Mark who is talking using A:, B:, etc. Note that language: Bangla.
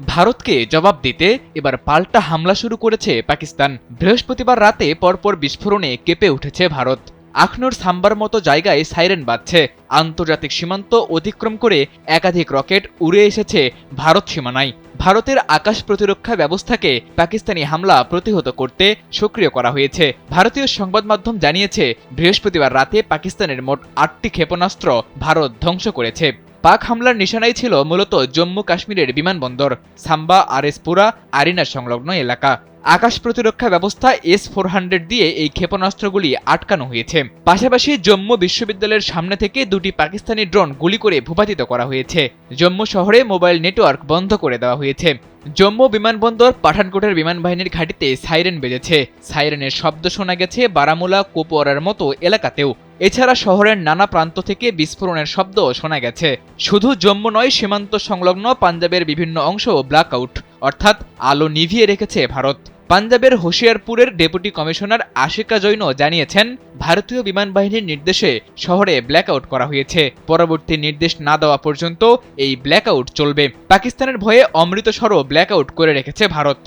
A: ভারতকে জবাব দিতে এবার পাল্টা হামলা শুরু করেছে পাকিস্তান। বৃহস্পতিবার রাতে পরপর বিস্ফোরণে কেঁপে উঠেছে ভারত। আখনুর সাম্বার মতো জায়গায় সাইরেন বাজছে। আন্তর্জাতিক সীমান্ত অতিক্রম করে একাধিক রকেট উড়ে এসেছে ভারত সীমানায়। ভারতের আকাশ প্রতিরক্ষা ব্যবস্থাকে পাকিস্তানি হামলা প্রতিহত করতে সক্রিয় করা হয়েছে। ভারতীয় সংবাদ মাধ্যম জানিয়েছে, বৃহস্পতিবার রাতে পাকিস্তানের মোট ৮টি ক্ষেপণাস্ত্র ভারত ধ্বংস করেছে। পাক হামলার নিশানাই ছিল মূলত জম্মু কাশ্মীরের বিমানবন্দর, সাম্বা আর এসপুরা আরিনা সংলগ্ন এলাকা। আকাশ প্রতিরক্ষা ব্যবস্থা S-400 দিয়ে এই ক্ষেপণাস্ত্রগুলি আটকানো হয়েছে। পাশাপাশি জম্মু বিশ্ববিদ্যালয়ের সামনে থেকে দুটি পাকিস্তানি ড্রোন গুলি করে ভূপাতিত করা হয়েছে। জম্মু শহরে মোবাইল নেটওয়ার্ক বন্ধ করে দেওয়া হয়েছে। জম্মু বিমানবন্দর পাঠানকোটের বিমানবাহিনীর ঘাঁটিতে সাইরেন বেজেছে। সাইরেনের শব্দ শোনা গেছে বারামুলা, কুপওয়ারার মতো এলাকাতেও। এছাড়া শহরের নানা প্রান্ত থেকে বিস্ফোরণের শব্দ শোনা গেছে। শুধু জম্মু নয়, সীমান্ত সংলগ্ন পাঞ্জাবের বিভিন্ন অংশ ব্ল্যাকআউট অর্থাৎ আলো নিভিয়ে রেখেছে ভারত। পাঞ্জাবের হোশিয়ারপুরের ডেপুটি কমিশনার আশিকা জৈন জানিয়েছেন, ভারতীয় বিমান বাহিনীর নির্দেশে শহরে ব্ল্যাকআউট করা হয়েছে। পরবর্তী নির্দেশ না দেওয়া পর্যন্ত এই ব্ল্যাকআউট চলবে। পাকিস্তানের ভয়ে অমৃতসরও ব্ল্যাকআউট করে রেখেছে ভারত।